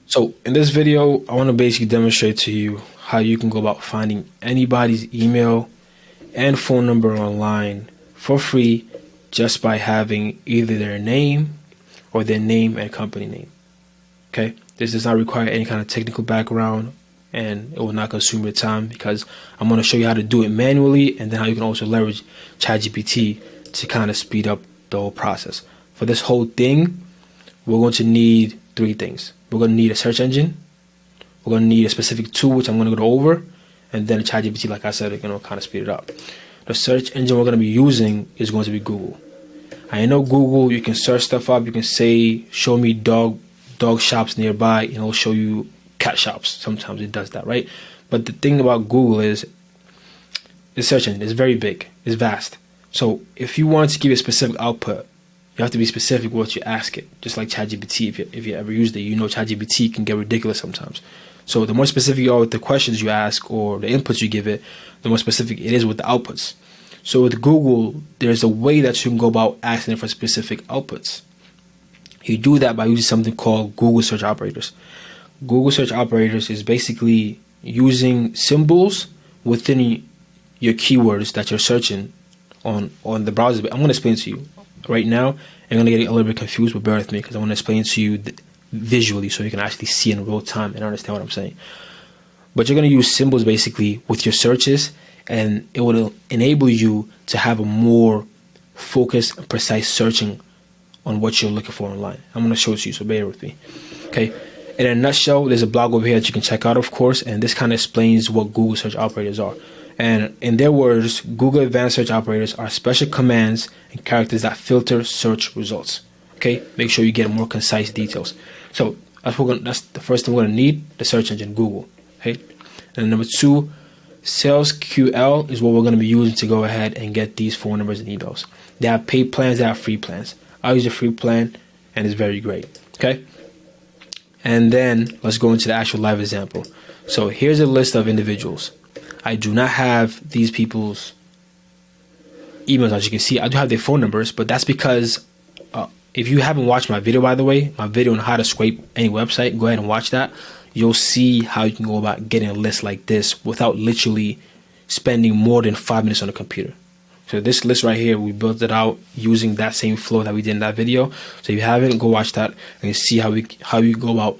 So in this video, I want to basically demonstrate to you how you can go about finding anybody's email and phone number online for free just by having either their name or their name and company name. Okay, this does not require any kind of technical background, and it will not consume your time because I'm going to show you how to do it manually, and then how you can also leverage ChatGPT to kind of speed up the whole process. For this whole thing, we're going to need three things. We're going to need a search engine. We're going to need a specific tool, which I'm going to go over, and then ChatGPT, like I said, are going to kind of speed it up. The search engine we're going to be using is going to be Google. I know Google, you can search stuff up. You can say, show me dog shops nearby, and it'll show you cat shops. Sometimes it does that, right? But the thing about Google is the search engine is very big, it's vast. So if you want to give a specific output, you have to be specific what you ask it. Just like ChatGPT, if you ever used it, you know ChatGPT can get ridiculous sometimes. So the more specific you are with the questions you ask or the inputs you give it, the more specific it is with the outputs. So with Google, there's a way that you can go about asking it for specific outputs. You do that by using something called Google Search Operators. Google Search Operators is basically using symbols within your keywords that you're searching on the browser. I'm going to explain it to you right now. I'm going to get a little bit confused, but bear with me because I want to explain it to you visually so you can actually see in real time and understand what I'm saying. But you're going to use symbols basically with your searches, and it will enable you to have a more focused and precise searching on what you're looking for online. I'm going to show it to you, so bear with me. Okay. In a nutshell, there's a blog over here that you can check out, of course, and this kind of explains what Google Search Operators are. And in their words, Google Advanced Search Operators are special commands and characters that filter search results. Okay, make sure you get more concise details. So that's the first thing we're going to need, the search engine, Google. Okay, and number two, SalesQL is what we're going to be using to go ahead and get these phone numbers and emails. They have paid plans, they have free plans. I use a free plan, and it's very great. Okay. And then let's go into the actual live example. So here's a list of individuals. I do not have these people's emails, as you can see. I do have their phone numbers, but that's because if you haven't watched my video, by the way, my video on how to scrape any website, go ahead and watch that. You'll see how you can go about getting a list like this without literally spending more than 5 minutes on the computer. So this list right here, we built it out using that same flow that we did in that video. So if you haven't, go watch that and see how you go about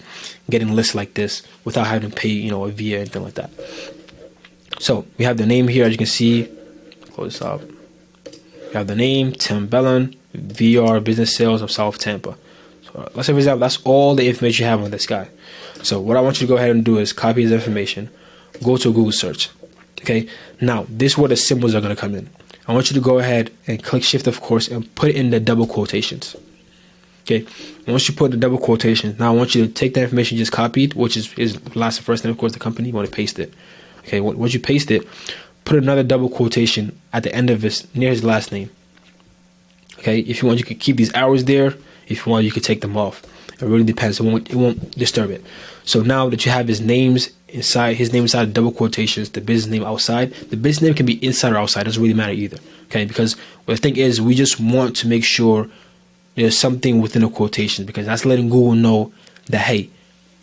getting lists like this without having to pay, a fee or anything like that. So we have the name here, as you can see. Close this up. We have the name, Tim Bellin, VR Business Sales of South Tampa. So let's say, for example, that's all the information you have on this guy. So what I want you to go ahead and do is copy his information, go to Google search. Okay. Now this is where the symbols are going to come in. I want you to go ahead and click shift, of course, and put in the double quotations. Okay. Once you put the double quotations, now I want you to take that information you just copied, which is his last and first name, of course, the company. You want to paste it. Okay. Once you paste it, put another double quotation at the end of near his last name. Okay. If you want, you can keep these arrows there. If you want, you can take them off. It really depends. It won't disturb it. So now that you have his name inside the double quotations, the business name outside. The business name can be inside or outside. It doesn't really matter either. Okay, because the thing is, we just want to make sure there's something within the quotation, because that's letting Google know that, hey,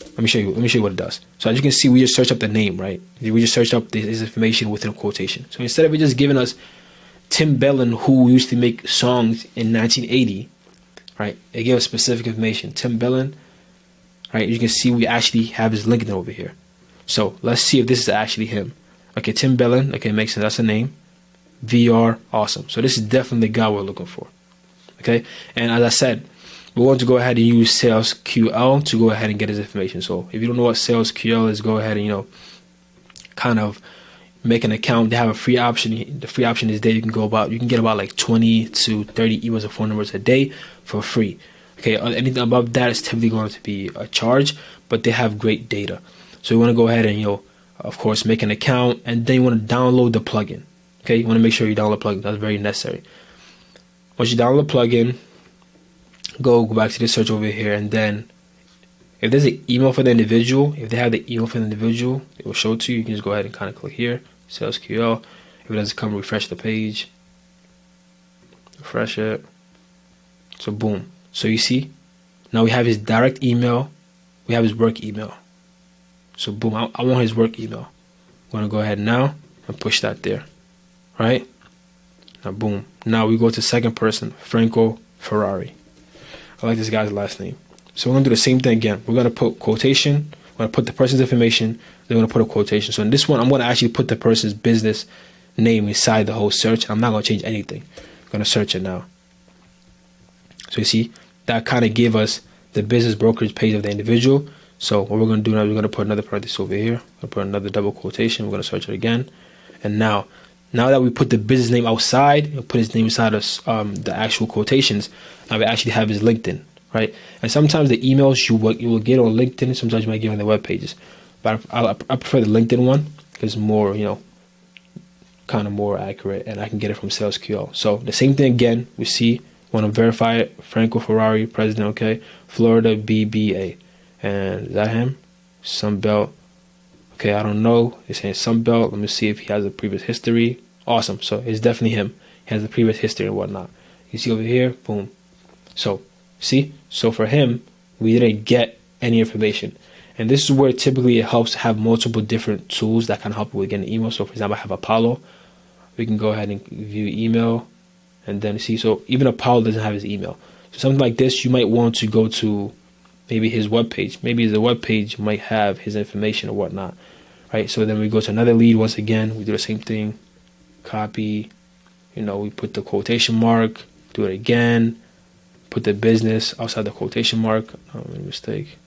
let me show you what it does. So as you can see, we just search up the name, right? We just searched up this information within a quotation. So instead of it just giving us Tim Bellin, who used to make songs in 1980, right? It gave us specific information. Tim Bellin, right? You can see we actually have his LinkedIn over here. So let's see if this is actually him. Okay, Tim Bellin. Okay, makes sense. That's the name. VR, awesome. So this is definitely the guy we're looking for. Okay, and as I said, we're going to go ahead and use SalesQL to go ahead and get his information. So if you don't know what SalesQL is, go ahead and kind of make an account. They have a free option. The free option is there. You can get about like 20 to 30 emails and phone numbers a day for free. Okay, anything above that is typically going to be a charge, but they have great data. So you want to go ahead and, of course, make an account, and then you want to download the plugin. Okay, you want to make sure you download the plugin. That's very necessary. Once you download the plugin, go back to the search over here, and then if there's an email for the individual, if they have the email for the individual, it will show it to you. You can just go ahead and kind of click here, SalesQL. If it doesn't come, refresh the page. Refresh it. So boom. So you see, now we have his direct email we have his work email. So boom, I want his work email. I'm gonna go ahead now and push that there, right? Now boom. Now we go to second person, Franco Ferrari. I like this guy's last name. So we're gonna do the same thing again. We're gonna put quotation. We're gonna put the person's information. Then we're gonna put a quotation. So in this one, I'm gonna actually put the person's business name inside the whole search. I'm not gonna change anything. I'm gonna search it now. So you see, that kind of gave us the business brokerage page of the individual. So what we're gonna do now is we're gonna put another parenthesis over here. We're gonna put another double quotation. We're gonna search it again. And now that we put the business name outside, we'll put his name inside of the actual quotations. Now we actually have his LinkedIn, right? And sometimes the emails you will get on LinkedIn, sometimes you might get on the web pages. But I prefer the LinkedIn one because it's more, kind of more accurate, and I can get it from SalesQL. So the same thing again. We see, want to verify it. Franco Ferrari, president, okay. Florida BBA. And is that him? Sunbelt. Okay, I don't know. It's saying Sunbelt. Let me see if he has a previous history. Awesome. So it's definitely him. He has the previous history and whatnot. You see over here, boom. So see, so for him, we didn't get any information. And this is where typically it helps have multiple different tools that can help you with getting email. So for example, I have Apollo. We can go ahead and view email, and then see. So even Apollo doesn't have his email. So something like this, you might want to go to maybe his web page. Maybe the web page might have his information or whatnot, right? So then we go to another lead once again. We do the same thing. Copy. We put the quotation mark. Do it again. Put the business outside the quotation mark. Oh, mistake.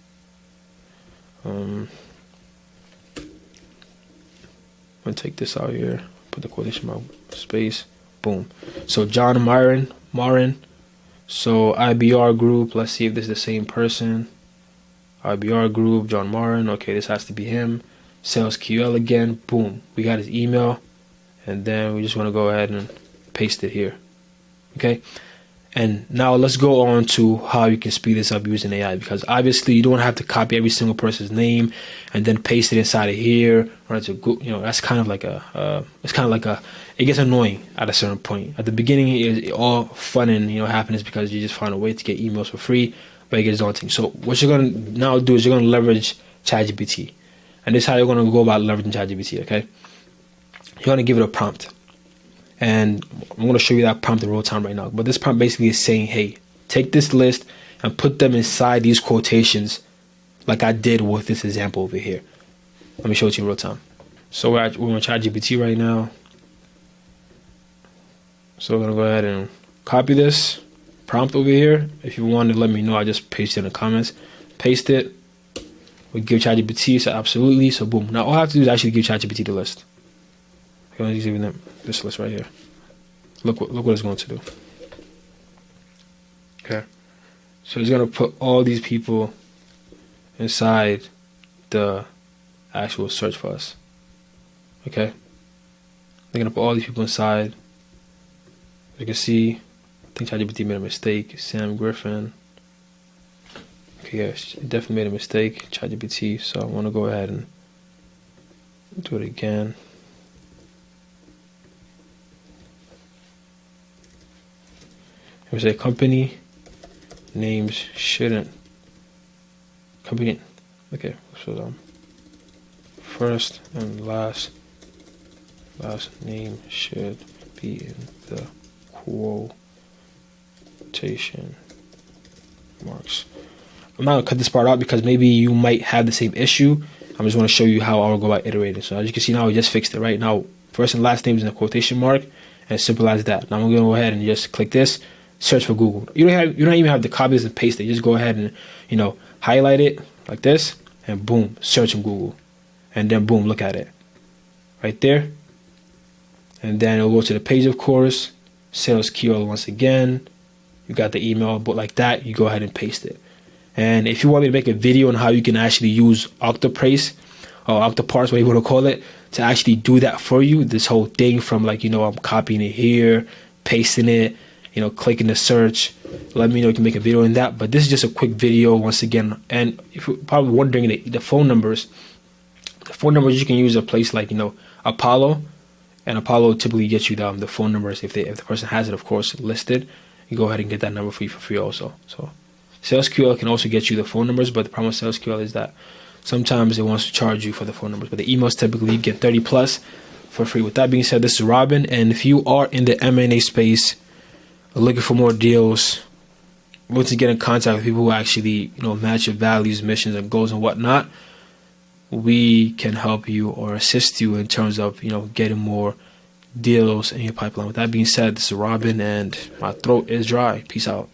I'm gonna take this out here. Put the quotation mark, space, boom. So John Marin. So IBR Group. Let's see if this is the same person. IBR Group, John Marin. Okay, this has to be him. SalesQL again. Boom. We got his email, and then we just want to go ahead and paste it here. Okay. And now let's go on to how you can speed this up using AI, because obviously you don't have to copy every single person's name and then paste it inside of here, or to go, that's kind of like it gets annoying at a certain point. At the beginning, it's all fun and happiness because you just find a way to get emails for free, but it gets daunting. So what you're gonna now do is you're gonna leverage ChatGPT, and this is how you're gonna go about leveraging ChatGPT. Okay, you're gonna give it a prompt. And I'm going to show you that prompt in real time right now. But this prompt basically is saying, hey, take this list and put them inside these quotations like I did with this example over here. Let me show it to you in real time. So we're on ChatGPT right now. So we're going to go ahead and copy this prompt over here. If you want to let me know, I just paste it in the comments. Paste it. We give ChatGPT, so absolutely. So boom. Now all I have to do is actually give ChatGPT the list. Using this list right here. Look what it's going to do. Okay, so it's going to put all these people inside the actual search for us. Okay, they're going to put all these people inside. As you can see, I think ChatGPT made a mistake. Sam Griffin. Okay, yes, it definitely made a mistake. ChatGPT. So I want to go ahead and do it again. Here's a company names shouldn't. Company. Okay, so first and last name should be in the quotation marks. I'm not gonna cut this part out because maybe you might have the same issue. I just want to show you how I'll go about iterating. So as you can see now, we just fixed it right now. First and last name is in the quotation mark, and it's simple as that. Now I'm gonna go ahead and just click this. Search for Google. You don't even have to copy this and paste it. You just go ahead and highlight it like this, and boom, search in Google, and then boom, look at it right there, and then it'll go to the page, of course. SalesQL once again. You got the email, but like that, you go ahead and paste it. And if you want me to make a video on how you can actually use Octoparse or Octoparse, what you want to call it, to actually do that for you, this whole thing from I'm copying it here, pasting it, clicking the search, let me know. You can make a video on that. But this is just a quick video once again. And if you're probably wondering, the phone numbers you can use a place like Apollo, and Apollo typically gets you the phone numbers if the person has it, of course, listed. You go ahead and get that number for you for free also. So SalesQL can also get you the phone numbers, but the problem with SalesQL is that sometimes it wants to charge you for the phone numbers. But the emails, typically you get 30 plus for free. With that being said, this is Robin, and if you are in the M&A space, looking for more deals, want to get in contact with people who actually, match your values, missions, and goals and whatnot, we can help you or assist you in terms of, getting more deals in your pipeline. With that being said, this is Robin, and my throat is dry. Peace out.